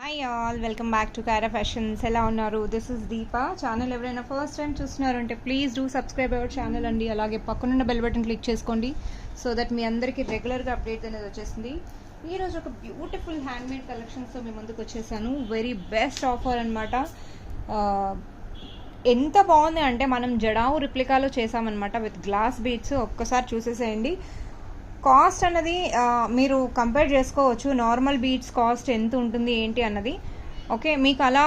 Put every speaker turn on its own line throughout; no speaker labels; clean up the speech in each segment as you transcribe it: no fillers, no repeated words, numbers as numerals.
Hi all, welcome back to Kaira fashions. ఎలా ఉన్నారు? This is Deepa. Channel ఎవరైనా ఫస్ట్ టైం చూస్తున్నారంటే please do subscribe our channel అండి. అలాగే పక్కనున్న బెల్ బటన్ క్లిక్ చేసుకోండి సో దట్ మీ అందరికీ రెగ్యులర్గా అప్డేట్ అనేది వచ్చేసింది. ఈరోజు ఒక బ్యూటిఫుల్ హ్యాండ్మేడ్ కలెక్షన్స్తో మీ ముందుకు వచ్చేసాను. వెరీ బెస్ట్ ఆఫర్ అనమాట. ఎంత బాగుంది అంటే మనం జడావు రిప్లికాలో చేసామన్నమాట విత్ గ్లాస్ బీడ్స్. ఒక్కసారి చూసేసేయండి. కాస్ట్ అన్నది మీరు కంపేర్ చేసుకోవచ్చు. నార్మల్ బీడ్స్ కాస్ట్ ఎంత ఉంటుంది ఏంటి అన్నది. ఓకే, మీకు అలా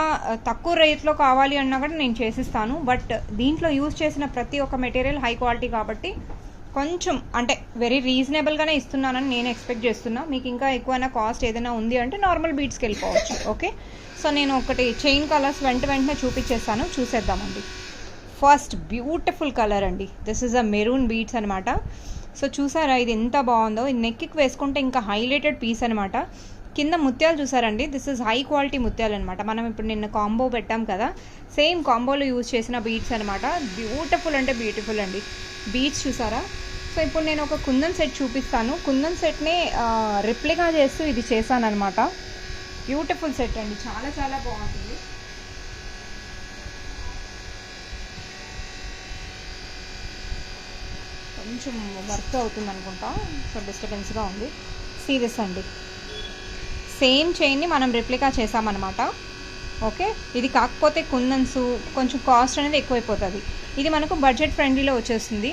తక్కువ రేట్లో కావాలి అన్నా కూడా నేను చేసిస్తాను. బట్ దీంట్లో యూజ్ చేసిన ప్రతి ఒక్క మెటీరియల్ హై క్వాలిటీ కాబట్టి కొంచెం అంటే వెరీ రీజనబుల్గానే ఇస్తున్నానని నేను ఎక్స్పెక్ట్ చేస్తున్నా. మీకు ఇంకా ఎక్కువైనా కాస్ట్ ఏదైనా ఉంది అంటే నార్మల్ బీడ్స్కి వెళ్ళిపోవచ్చు. ఓకే, సో నేను ఒకటి చైన్ కలర్స్ వెంటనే చూపించేస్తాను, చూసేద్దామండి. ఫస్ట్ బ్యూటిఫుల్ కలర్ అండి. This is a maroon beads అనమాట. సో చూసారా ఇది ఎంత బాగుందో. ఇది నెక్కి వేసుకుంటే ఇంకా హైలైటెడ్ పీస్ అనమాట. కింద ముత్యాలు చూసారండి. దిస్ ఇస్ హై క్వాలిటీ ముత్యాలు అనమాట. మనం ఇప్పుడు నిన్న కాంబో పెట్టాం కదా, సేమ్ కాంబోలో యూజ్ చేసిన బీడ్స్ అనమాట. బ్యూటిఫుల్ అంటే బ్యూటిఫుల్ అండి. బీడ్స్ చూసారా. సో ఇప్పుడు నేను ఒక కుందన్ సెట్ చూపిస్తాను. కుందన్ సెట్ని రిప్లికా చేస్తూ ఇది చేశాను అనమాట. బ్యూటిఫుల్ సెట్ అండి, చాలా చాలా బాగుంటుంది. కొంచెం వర్క్ అవుతుంది అనుకుంటా, సో డిస్టర్బెన్స్గా ఉంది. సీరియస్ అండి, సేమ్ చైన్ని మనం రిప్లికా చేసామన్నమాట. ఓకే, ఇది కాకపోతే కుందన్స్ కొంచెం కాస్ట్ అనేది ఎక్కువైపోతుంది. ఇది మనకు బడ్జెట్ ఫ్రెండ్లీలో వచ్చేస్తుంది.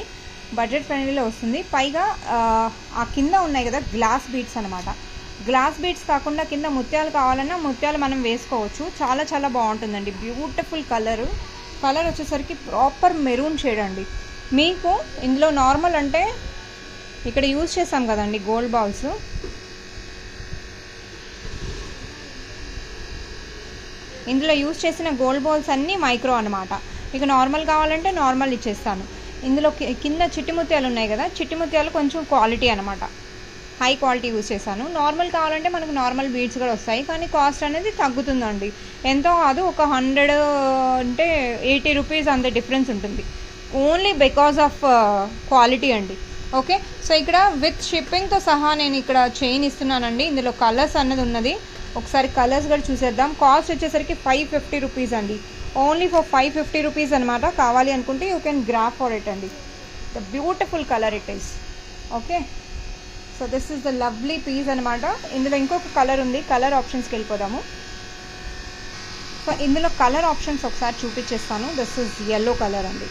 బడ్జెట్ ఫ్రెండ్లీలో వస్తుంది. పైగా ఆ కింద ఉన్నాయి కదా గ్లాస్ బీడ్స్ అనమాట. గ్లాస్ బీడ్స్ కాకుండా కింద ముత్యాలు కావాలన్నా ముత్యాలు మనం వేసుకోవచ్చు. చాలా చాలా బాగుంటుందండి. బ్యూటిఫుల్ కలర్ వచ్చేసరికి ప్రాపర్ మెరూన్ షేడ్ అండి. మీకు ఇందులో నార్మల్ అంటే ఇక్కడ యూజ్ చేసాం కదండి గోల్డ్ బాల్స్. ఇందులో యూజ్ చేసిన గోల్డ్ బాల్స్ అన్నీ మైక్రో అనమాట. మీకు నార్మల్ కావాలంటే నార్మల్ ఇచ్చేస్తాను. ఇందులో కింద చిట్టి ముత్యాలు ఉన్నాయి కదా, చిట్టి ముత్యాలు కొంచెం క్వాలిటీ అనమాట, హై క్వాలిటీ యూజ్ చేశాను. నార్మల్ కావాలంటే మనకు నార్మల్ బీడ్స్ కూడా వస్తాయి, కానీ కాస్ట్ అనేది తగ్గుతుందండి. ఎంతో కాదు, ఒక 100 అంటే 80 రూపీస్ అంత డిఫరెన్స్ ఉంటుంది. ఓన్లీ బికాజ్ ఆఫ్ క్వాలిటీ అండి. ఓకే, సో ఇక్కడ విత్ షిప్పింగ్తో సహా నేను ఇక్కడ చైన్ ఇస్తున్నానండి. ఇందులో కలర్స్ అన్నది ఉన్నది. ఒకసారి కలర్స్ కూడా చూసేద్దాం. కాస్ట్ వచ్చేసరికి 550 రూపీస్ అండి. ఓన్లీ ఫర్ 550 రూపీస్ అనమాట. కావాలి అనుకుంటే you can grab for it అండి. The beautiful colour it is. Okay, so this is the lovely piece అనమాట. ఇందులో ఇంకొక కలర్ ఉంది. కలర్ ఆప్షన్స్కి వెళ్ళిపోదాము. సో ఇందులో కలర్ ఆప్షన్స్ ఒకసారి చూపించేస్తాను. దిస్ ఈజ్ ఎల్లో కలర్ అండి.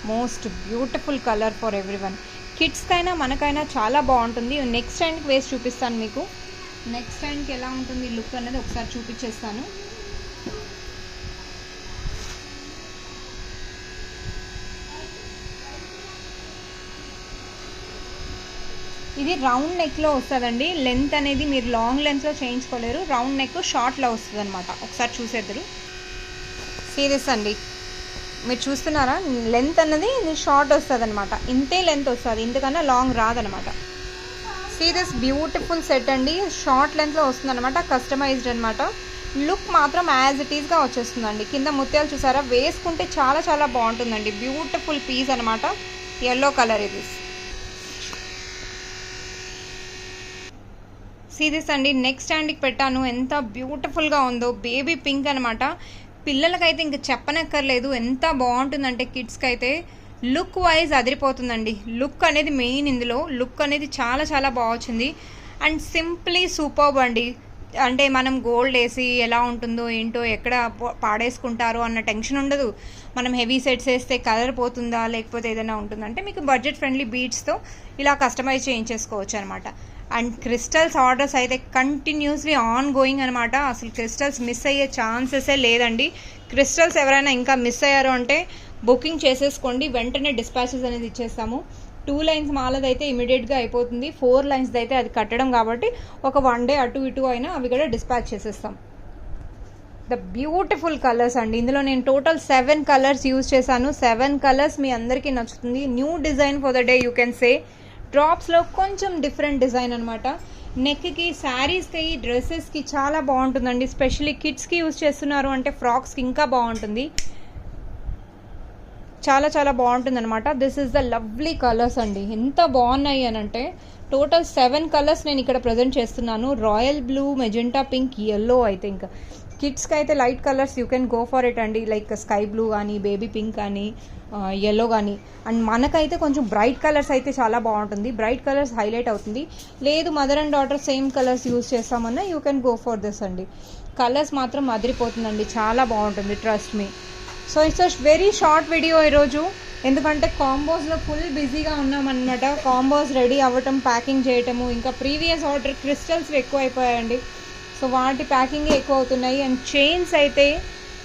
Most beautiful colour for everyone. కిడ్స్కైనా మనకైనా చాలా బాగుంటుంది. నెక్స్ట్ స్టాండ్కి వేసి చూపిస్తాను మీకు. నెక్స్ట్ స్టాండ్కి ఎలా ఉంటుంది లుక్ అనేది ఒకసారి చూపించేస్తాను. ఇది రౌండ్ నెక్లో వస్తుందండి. లెంత్ అనేది మీరు లాంగ్ లెంత్లో చేయించుకోలేరు. రౌండ్ నెక్ షార్ట్లో వస్తుంది అనమాట. ఒకసారి చూసేద్దరు. సీరియస్ అండి, మీరు చూస్తున్నారా లెంత్ అన్నది షార్ట్ వస్తుంది అనమాట. ఇంతే లెంత్ వస్తుంది, ఇంతకన్నా లాంగ్ రాదనమాట. సీరియస్ బ్యూటిఫుల్ సెట్ అండి. షార్ట్ లెంత్లో వస్తుంది అనమాట. కస్టమైజ్డ్ అనమాట. లుక్ మాత్రం యాజ్ ఇట్ ఈస్గా వచ్చేస్తుందండి. కింద ముత్యాలు చూసారా, వేసుకుంటే చాలా చాలా బాగుంటుందండి. బ్యూటిఫుల్ పీస్ అనమాట. ఎల్లో కలర్ ఇది. సీరియస్ అండి, నెక్స్ట్ స్టాండ్కి పెట్టాను. ఎంత బ్యూటిఫుల్గా ఉందో. బేబీ పింక్ అనమాట. పిల్లలకైతే ఇంక చెప్పనక్కర్లేదు, ఎంత బాగుంటుందంటే కిడ్స్కి అయితే లుక్ వైజ్ అదిరిపోతుందండి. లుక్ అనేది మెయిన్. ఇందులో లుక్ అనేది చాలా చాలా బాగుంది. అండ్ సింప్లీ సూపర్బ్ అండి. అంటే మనం గోల్డ్ వేసి ఎలా ఉంటుందో ఏంటో, ఎక్కడ పాడేసుకుంటారో అన్న టెన్షన్ ఉండదు. మనం హెవీ సెట్స్ వేస్తే కలర్ పోతుందా లేకపోతే ఏదైనా ఉంటుందంటే మీకు బడ్జెట్ ఫ్రెండ్లీ బీడ్స్తో ఇలా కస్టమైజ్ చేయించేసుకోవచ్చు అనమాట. అండ్ క్రిస్టల్స్ ఆర్డర్స్ అయితే కంటిన్యూస్లీ ఆన్ గోయింగ్ అనమాట. అసలు క్రిస్టల్స్ మిస్ అయ్యే ఛాన్సెసే లేదండి. క్రిస్టల్స్ ఎవరైనా ఇంకా మిస్ అయ్యారు అంటే బుకింగ్ చేసేసుకోండి. వెంటనే డిస్పాచెస్ అనేది ఇచ్చేస్తాము. 2 లైన్స్ మాలదైతే ఇమీడియట్గా అయిపోతుంది. 4 లైన్స్ది అయితే అది కట్టడం కాబట్టి ఒక 1 డే అటు ఇటు అయినా అవి కూడా డిస్పాచ్ చేసేస్తాం. ద బ్యూటిఫుల్ కలర్స్ అండి. ఇందులో నేను టోటల్ 7 కలర్స్ యూజ్ చేశాను. 7 కలర్స్ మీ అందరికీ నచ్చుతుంది. New design for the day you can say. డ్రాప్స్లో కొంచెం డిఫరెంట్ డిజైన్ అనమాట. నెక్కి, శారీస్కి, డ్రెస్సెస్కి చాలా బాగుంటుందండి. స్పెషల్లీ కిడ్స్కి యూజ్ చేస్తున్నారు అంటే ఫ్రాక్స్కి ఇంకా బాగుంటుంది. చాలా చాలా బాగుంటుందన్నమాట. This is the lovely colours అండి. ఎంత బాగున్నాయి అని అంటే టోటల్ 7 కలర్స్ నేను ఇక్కడ ప్రజెంట్ చేస్తున్నాను. Royal blue, magenta pink, yellow. అయితే ఇంకా కిడ్స్కి అయితే light colours you can go for it అండి, లైక్ స్కై బ్లూ కానీ, బేబీ పింక్ కానీ, ఎల్లో కానీ. అండ్ మనకైతే కొంచెం బ్రైట్ కలర్స్ అయితే చాలా బాగుంటుంది. బ్రైట్ కలర్స్ హైలైట్ అవుతుంది. లేదు mother and daughter same colours use చేస్తామన్నా you can go for this అండి. కలర్స్ మాత్రం అదిరిపోతుందండి, చాలా బాగుంటుంది, trust me. So it's a very short video ఈరోజు, ఎందుకంటే కాంబోస్లో ఫుల్ బిజీగా ఉన్నామన్నమాట. కాంబోస్ రెడీ అవ్వటం, ప్యాకింగ్ చేయటము, ఇంకా ప్రీవియస్ ఆర్డర్ క్రిస్టల్స్ ఎక్కువ అయిపోయాయండి. సో వాటి ప్యాకింగ్ ఎక్కువ అవుతున్నాయి. అండ్ చైన్స్ అయితే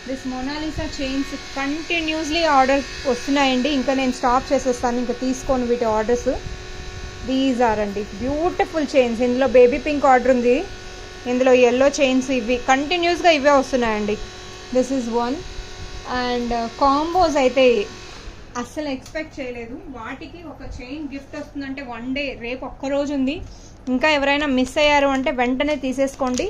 this Mona Lisa chains continuously order వస్తున్నాయండి. ఇంకా నేను స్టాప్ చేసేస్తాను, ఇంకా తీసుకోను వీటి ఆర్డర్స్. దీస్ ఆర్ అండి బ్యూటిఫుల్ చైన్స్. ఇందులో బేబీ పింక్ ఆర్డర్ ఉంది, ఇందులో ఎల్లో చైన్స్, ఇవి కంటిన్యూస్గా ఇవే వస్తున్నాయండి. This is one. And combos అయితే అస్సలు ఎక్స్పెక్ట్ చేయలేదు. వాటికి ఒక చైన్ గిఫ్ట్ వస్తుందంటే 1 డే, రేపు ఒక్కరోజు ఉంది. ఇంకా ఎవరైనా మిస్ అయ్యారు అంటే వెంటనే తీసేసుకోండి.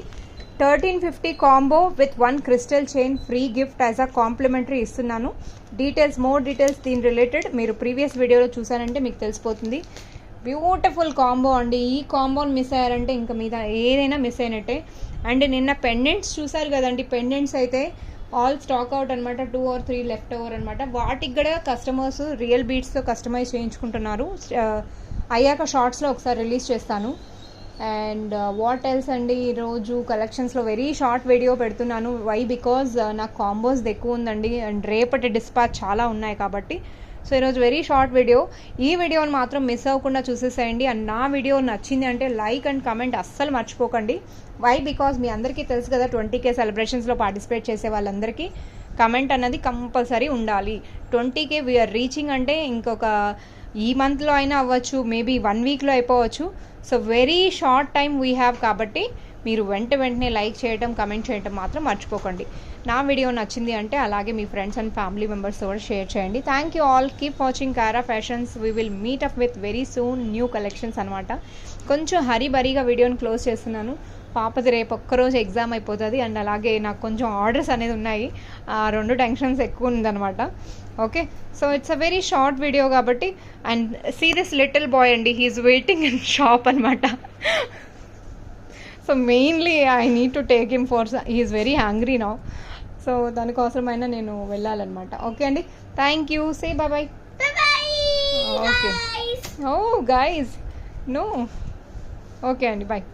1350 combo with 1 crystal chain free gift as a complimentary ఇస్తున్నాను. మోర్ డీటెయిల్స్ దీని రిలేటెడ్ మీరు ప్రీవియస్ వీడియోలో చూసారంటే మీకు తెలిసిపోతుంది. బ్యూటిఫుల్ కాంబో అండి. ఈ కాంబోని మిస్ అయ్యారంటే ఇంకా మీద ఏదైనా మిస్ అయినట్టే. అండ్ నిన్న పెండెంట్స్ చూసారు కదండి, పెండెంట్స్ అయితే ఆల్ స్టాక్ అవుట్ అనమాట. 2 or 3 లెఫ్ట్ ఓవర్ అనమాట. వాటికి కూడా కస్టమర్స్ రియల్ బీట్స్తో కస్టమైజ్ చేయించుకుంటున్నారు. అయ్యాక షార్ట్స్లో ఒకసారి రిలీజ్ చేస్తాను. అండ్ వాట్ ఎల్స్ అండి, ఈరోజు కలెక్షన్స్లో వెరీ షార్ట్ వీడియో పెడుతున్నాను. వై బికాజ్ నాకు కాంబోస్ ఎక్కువ ఉందండి అండ్ రేపటి డిస్పాచ్ చాలా ఉన్నాయి కాబట్టి. సో ఈరోజు వెరీ షార్ట్ వీడియో. ఈ వీడియోని మాత్రం మిస్ అవ్వకుండా చూసేసేయండి. అండ్ నా వీడియో నచ్చింది అంటే లైక్ అండ్ కమెంట్ అస్సలు మర్చిపోకండి. వై బికాజ్ మీ అందరికీ తెలుసు కదా, 20K సెలబ్రేషన్స్లో పార్టిసిపేట్ చేసే వాళ్ళందరికీ కమెంట్ అన్నది కంపల్సరీ ఉండాలి. 20K వీఆర్ రీచింగ్ అంటే ఇంకొక ఈ మంత్లో అయినా అవ్వచ్చు, మేబీ 1 వీక్లో అయిపోవచ్చు. So very short time we have కాబట్టి మీరు వెంటనే లైక్ చేయడం, కమెంట్ చేయడం మాత్రం మర్చిపోకండి. నా వీడియో నచ్చింది అంటే అలాగే మీ ఫ్రెండ్స్ అండ్ ఫ్యామిలీ మెంబర్స్ కూడా షేర్ చేయండి. Thank you all. Keep watching Kara fashions. We will meet up with very soon new collections అనమాట. కొంచెం హరీబరీగా వీడియోని క్లోజ్ చేస్తున్నాను. పాపది రేపు ఒక్కరోజు ఎగ్జామ్ అయిపోతుంది. అండ్ అలాగే నాకు కొంచెం ఆర్డర్స్ అనేది ఉన్నాయి, 2 టెన్షన్స్ ఎక్కువ ఉందన్నమాట. Okay, so it's a very short video కాబట్టి. And see this little boy అండి, హీఈస్ వెయిటింగ్ ఇన్ షాప్ అనమాట. So mainly I need to take him for, he's very hungry now. So దానికోసమైనా నేను వెళ్ళాలన్నమాట. ఓకే అండి, thank you. Say bye. Okay. Oh guys, no. Okay అండి, bye.